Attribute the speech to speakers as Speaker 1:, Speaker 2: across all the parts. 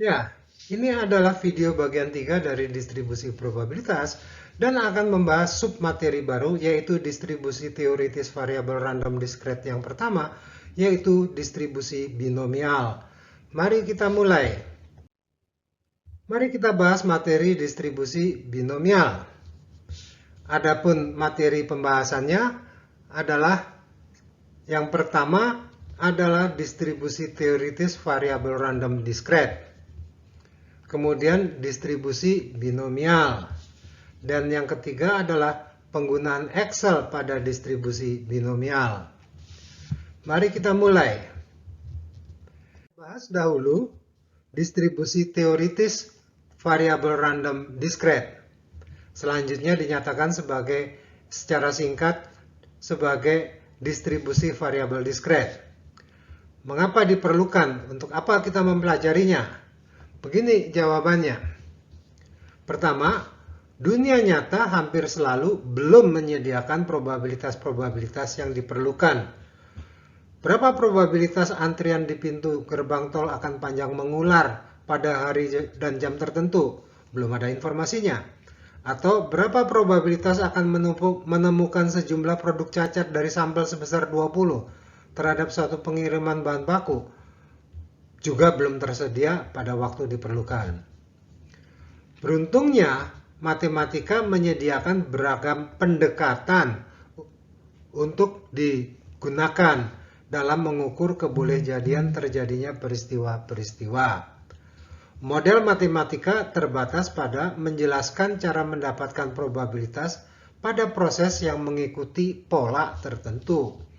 Speaker 1: Ya, ini adalah video bagian 3 dari distribusi probabilitas dan akan membahas submateri baru yaitu distribusi teoritis variabel random discrete yang pertama yaitu distribusi binomial. Mari kita mulai. Mari kita bahas materi distribusi binomial. Adapun materi pembahasannya adalah yang pertama adalah distribusi teoritis variabel random discrete. Kemudian distribusi binomial. Dan yang ketiga adalah penggunaan Excel pada distribusi binomial. Mari kita mulai. Bahas dahulu distribusi teoritis variabel random discrete. Selanjutnya dinyatakan secara singkat sebagai distribusi variabel discrete. Mengapa diperlukan? Untuk apa kita mempelajarinya? Begini jawabannya. Pertama, dunia nyata hampir selalu belum menyediakan probabilitas-probabilitas yang diperlukan. Berapa probabilitas antrian di pintu gerbang tol akan panjang mengular pada hari dan jam tertentu? Belum ada informasinya. Atau berapa probabilitas akan menemukan sejumlah produk cacat dari sampel sebesar 20 terhadap suatu pengiriman bahan baku? Juga belum tersedia pada waktu diperlukan. Beruntungnya, matematika menyediakan beragam pendekatan untuk digunakan dalam mengukur kebolehjadian terjadinya peristiwa-peristiwa. Model matematika terbatas pada menjelaskan cara mendapatkan probabilitas pada proses yang mengikuti pola tertentu.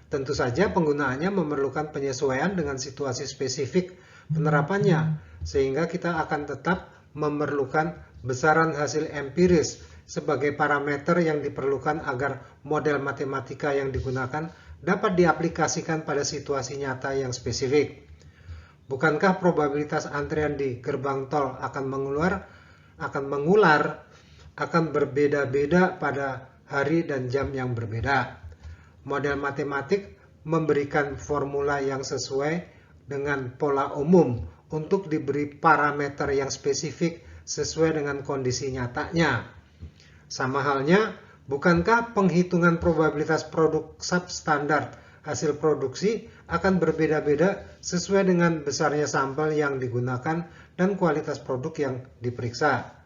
Speaker 1: Tentu saja penggunaannya memerlukan penyesuaian dengan situasi spesifik penerapannya, sehingga kita akan tetap memerlukan besaran hasil empiris sebagai parameter yang diperlukan agar model matematika yang digunakan dapat diaplikasikan pada situasi nyata yang spesifik. Bukankah probabilitas antrian di gerbang tol akan berbeda-beda pada hari dan jam yang berbeda? Model matematik memberikan formula yang sesuai dengan pola umum untuk diberi parameter yang spesifik sesuai dengan kondisi nyatanya. Sama halnya, bukankah penghitungan probabilitas produk substandard hasil produksi akan berbeda-beda sesuai dengan besarnya sampel yang digunakan dan kualitas produk yang diperiksa?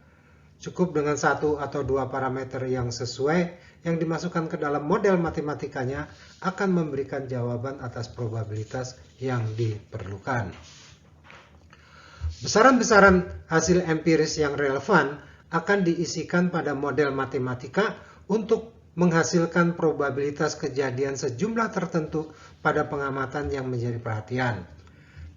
Speaker 1: Cukup dengan satu atau dua parameter yang sesuai yang dimasukkan ke dalam model matematikanya akan memberikan jawaban atas probabilitas yang diperlukan. Besaran-besaran hasil empiris yang relevan akan diisikan pada model matematika untuk menghasilkan probabilitas kejadian sejumlah tertentu pada pengamatan yang menjadi perhatian.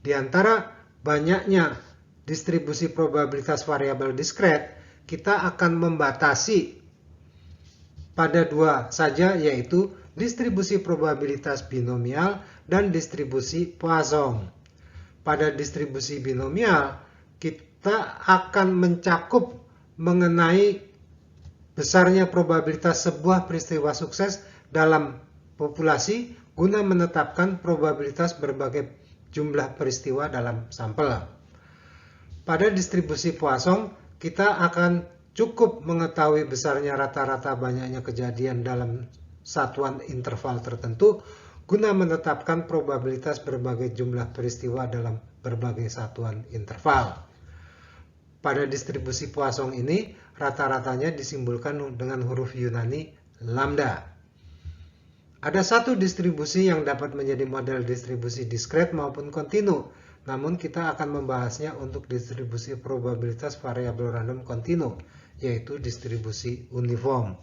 Speaker 1: Di antara banyaknya distribusi probabilitas variabel discrete, kita akan membatasi pada dua saja, yaitu distribusi probabilitas binomial dan distribusi Poisson. Pada distribusi binomial, kita akan mencakup mengenai besarnya probabilitas sebuah peristiwa sukses dalam populasi guna menetapkan probabilitas berbagai jumlah peristiwa dalam sampel. Pada distribusi Poisson, kita akan cukup mengetahui besarnya rata-rata banyaknya kejadian dalam satuan interval tertentu guna menetapkan probabilitas berbagai jumlah peristiwa dalam berbagai satuan interval. Pada distribusi Poisson ini, rata-ratanya disimbolkan dengan huruf Yunani lambda. Ada satu distribusi yang dapat menjadi model distribusi discrete maupun kontinu, namun kita akan membahasnya untuk distribusi probabilitas variabel random kontinu, yaitu distribusi uniform.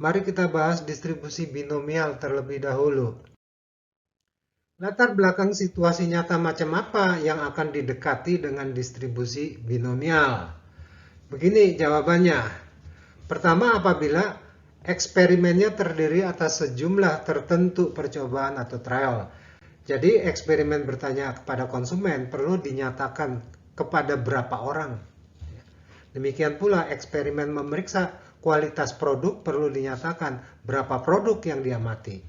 Speaker 1: Mari kita bahas distribusi binomial terlebih dahulu. Latar belakang situasi nyata macam apa yang akan didekati dengan distribusi binomial? Begini jawabannya. Pertama, apabila eksperimennya terdiri atas sejumlah tertentu percobaan atau trial. Jadi eksperimen bertanya kepada konsumen perlu dinyatakan kepada berapa orang. Demikian pula eksperimen memeriksa kualitas produk perlu dinyatakan berapa produk yang diamati.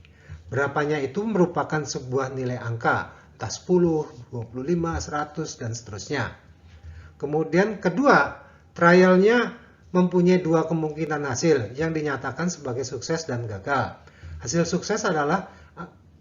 Speaker 1: Berapanya itu merupakan sebuah nilai angka, entah 10, 25, 100, dan seterusnya. Kemudian kedua, trialnya mempunyai dua kemungkinan hasil yang dinyatakan sebagai sukses dan gagal. Hasil sukses adalah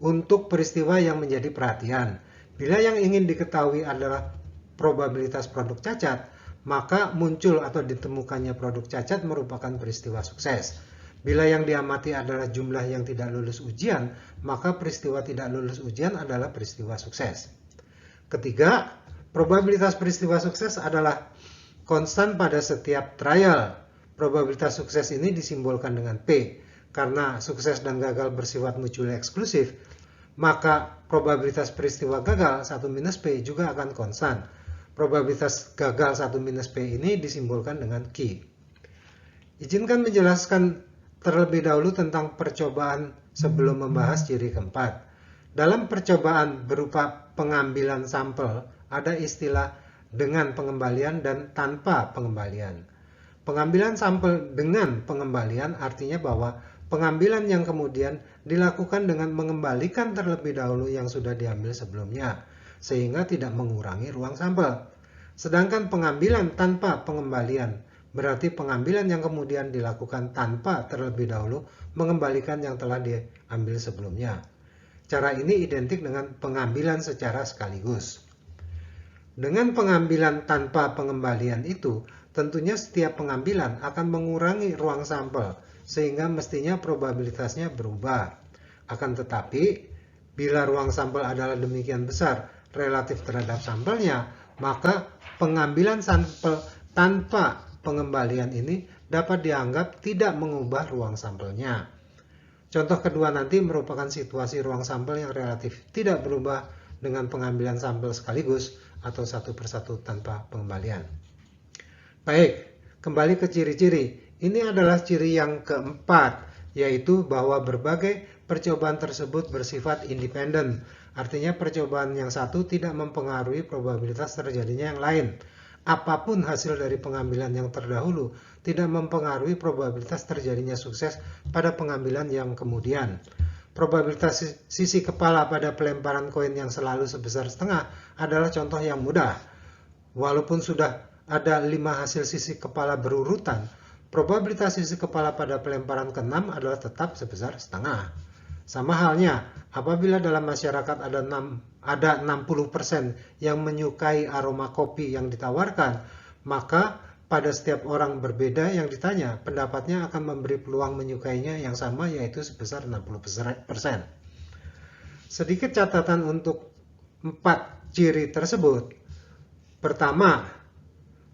Speaker 1: untuk peristiwa yang menjadi perhatian. Bila yang ingin diketahui adalah probabilitas produk cacat, maka muncul atau ditemukannya produk cacat merupakan peristiwa sukses. Bila yang diamati adalah jumlah yang tidak lulus ujian, maka peristiwa tidak lulus ujian adalah peristiwa sukses. Ketiga, probabilitas peristiwa sukses adalah konstan pada setiap trial. Probabilitas sukses ini disimbolkan dengan P. Karena sukses dan gagal bersifat mutually eksklusif, maka probabilitas peristiwa gagal 1 minus P juga akan konstan. Probabilitas gagal 1 minus P ini disimbolkan dengan Q. Izinkan menjelaskan terlebih dahulu tentang percobaan sebelum membahas ciri keempat. Dalam percobaan berupa pengambilan sampel, ada istilah dengan pengembalian dan tanpa pengembalian. Pengambilan sampel dengan pengembalian artinya bahwa pengambilan yang kemudian dilakukan dengan mengembalikan terlebih dahulu yang sudah diambil sebelumnya, sehingga tidak mengurangi ruang sampel. Sedangkan pengambilan tanpa pengembalian berarti pengambilan yang kemudian dilakukan tanpa terlebih dahulu mengembalikan yang telah diambil sebelumnya. Cara ini identik dengan pengambilan secara sekaligus. Dengan pengambilan tanpa pengembalian itu, tentunya setiap pengambilan akan mengurangi ruang sampel, sehingga mestinya probabilitasnya berubah. Akan tetapi, bila ruang sampel adalah demikian besar relatif terhadap sampelnya, maka pengambilan sampel tanpa pengembalian ini dapat dianggap tidak mengubah ruang sampelnya. Contoh kedua nanti merupakan situasi ruang sampel yang relatif tidak berubah dengan pengambilan sampel sekaligus atau satu persatu tanpa pengembalian. Baik, kembali ke ciri-ciri. Ini adalah ciri yang keempat, yaitu bahwa berbagai percobaan tersebut bersifat independen. Artinya percobaan yang satu tidak mempengaruhi probabilitas terjadinya yang lain. Apapun hasil dari pengambilan yang terdahulu tidak mempengaruhi probabilitas terjadinya sukses pada pengambilan yang kemudian. Probabilitas sisi kepala pada pelemparan koin yang selalu sebesar setengah adalah contoh yang mudah. Walaupun sudah ada 5 hasil sisi kepala berurutan, probabilitas sisi kepala pada pelemparan ke-6 adalah tetap sebesar setengah. Sama halnya, apabila dalam masyarakat ada 60% yang menyukai aroma kopi yang ditawarkan, maka pada setiap orang berbeda yang ditanya, pendapatnya akan memberi peluang menyukainya yang sama, yaitu sebesar 60%. Sedikit catatan untuk 4 ciri tersebut. Pertama,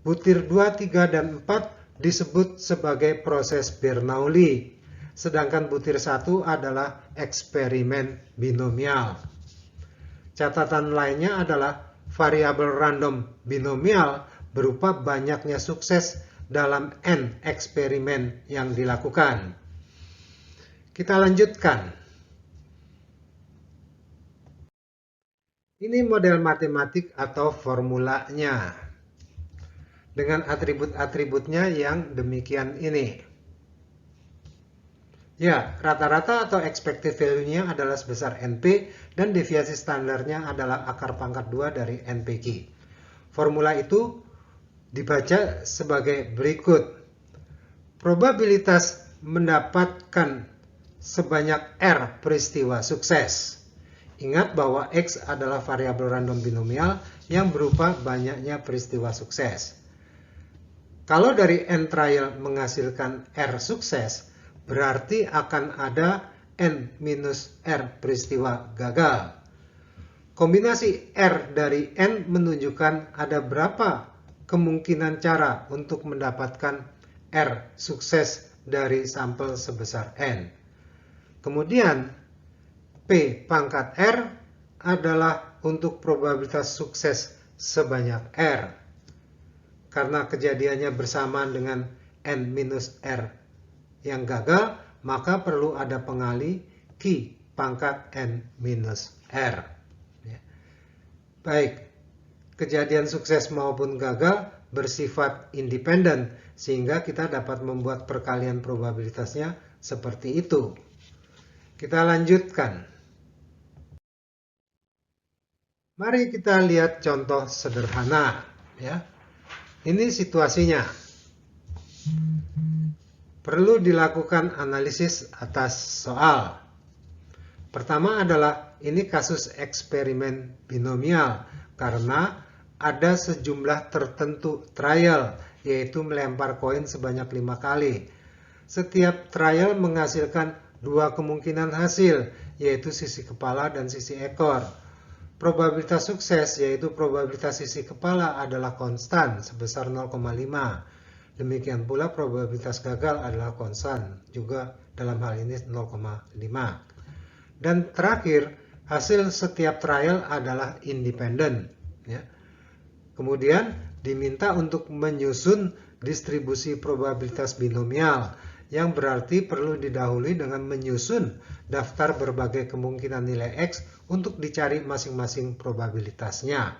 Speaker 1: butir 2, 3, dan 4 disebut sebagai proses Bernoulli, sedangkan butir 1 adalah eksperimen binomial. Catatan lainnya adalah variabel random binomial berupa banyaknya sukses dalam N eksperimen yang dilakukan. Kita lanjutkan. Ini model matematik atau formulanya dengan atribut-atributnya yang demikian ini. Ya, rata-rata atau expected value-nya adalah sebesar NP dan deviasi standarnya adalah akar pangkat 2 dari NPQ. Formula itu dibaca sebagai berikut. Probabilitas mendapatkan sebanyak R peristiwa sukses. Ingat bahwa X adalah variabel random binomial yang berupa banyaknya peristiwa sukses. Kalau dari N trial menghasilkan R sukses, berarti akan ada N minus R peristiwa gagal. Kombinasi R dari N menunjukkan ada berapa kemungkinan cara untuk mendapatkan R sukses dari sampel sebesar N. Kemudian P pangkat R adalah untuk probabilitas sukses sebanyak R. Karena kejadiannya bersamaan dengan N minus R yang gagal, maka perlu ada pengali Q pangkat N minus R. Baik, kejadian sukses maupun gagal bersifat independen, sehingga kita dapat membuat perkalian probabilitasnya seperti itu. Kita lanjutkan. Mari kita lihat contoh sederhana, ya. Ini situasinya. Perlu dilakukan analisis atas soal. Pertama adalah ini kasus eksperimen binomial karena ada sejumlah tertentu trial, yaitu melempar koin sebanyak 5 kali. Setiap trial menghasilkan 2 kemungkinan hasil, yaitu sisi kepala dan sisi ekor. Probabilitas sukses, yaitu probabilitas sisi kepala, adalah konstan sebesar 0,5. Demikian pula probabilitas gagal adalah konstan, juga dalam hal ini 0,5. Dan terakhir, hasil setiap trial adalah independen. Ya. Kemudian diminta untuk menyusun distribusi probabilitas binomial, yang berarti perlu didahului dengan menyusun daftar berbagai kemungkinan nilai X untuk dicari masing-masing probabilitasnya.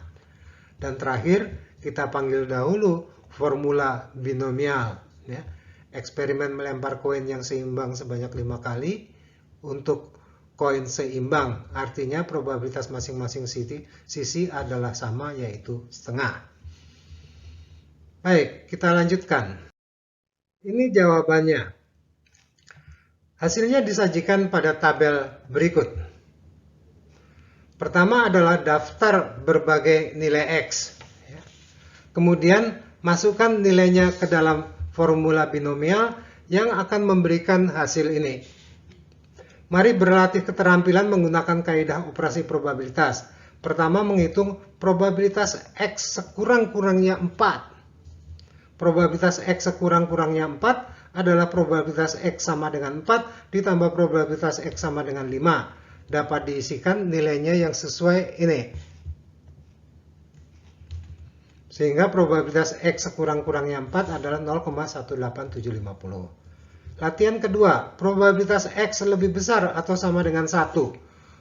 Speaker 1: Dan terakhir, kita panggil dahulu formula binomial. Ya. Eksperimen melempar koin yang seimbang sebanyak 5 kali untuk koin seimbang, artinya probabilitas masing-masing sisi adalah sama, yaitu setengah. Baik, kita lanjutkan. Ini jawabannya. Hasilnya disajikan pada tabel berikut. Pertama adalah daftar berbagai nilai X. Kemudian masukkan nilainya ke dalam formula binomial yang akan memberikan hasil ini. Mari berlatih keterampilan menggunakan kaidah operasi probabilitas. Pertama, menghitung probabilitas X sekurang-kurangnya 4. Probabilitas X sekurang-kurangnya 4 adalah probabilitas X sama dengan 4 ditambah probabilitas X sama dengan 5. Dapat diisikan nilainya yang sesuai ini. Sehingga probabilitas X sekurang-kurangnya 4 adalah 0,18750. Latihan kedua, probabilitas X lebih besar atau sama dengan 1.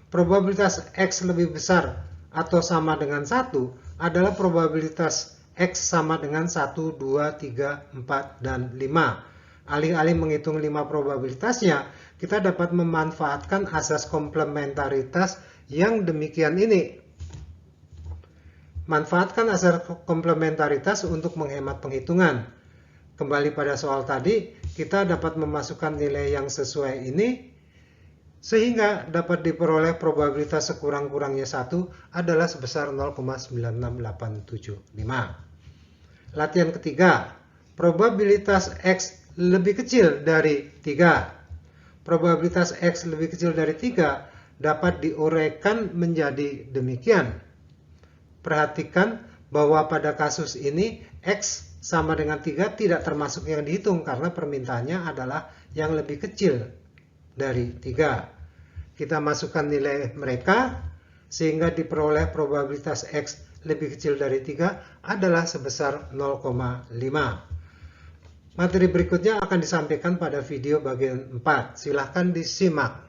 Speaker 1: Probabilitas X lebih besar atau sama dengan 1 adalah probabilitas X sama dengan 1, 2, 3, 4, dan 5. Alih-alih menghitung 5 probabilitasnya, kita dapat memanfaatkan asas komplementaritas yang demikian ini. Manfaatkan asas komplementaritas untuk menghemat penghitungan. Kembali pada soal tadi, kita dapat memasukkan nilai yang sesuai ini, sehingga dapat diperoleh probabilitas sekurang-kurangnya 1 adalah sebesar 0,96875. Latihan ketiga, probabilitas X lebih kecil dari 3. Probabilitas X lebih kecil dari 3 dapat diuraikan menjadi demikian. Perhatikan bahwa pada kasus ini X sama dengan 3 tidak termasuk yang dihitung karena permintaannya adalah yang lebih kecil dari 3. Kita masukkan nilai mereka sehingga diperoleh probabilitas X lebih kecil dari 3 adalah sebesar 0,5. Materi berikutnya akan disampaikan pada video bagian 4. Silahkan disimak.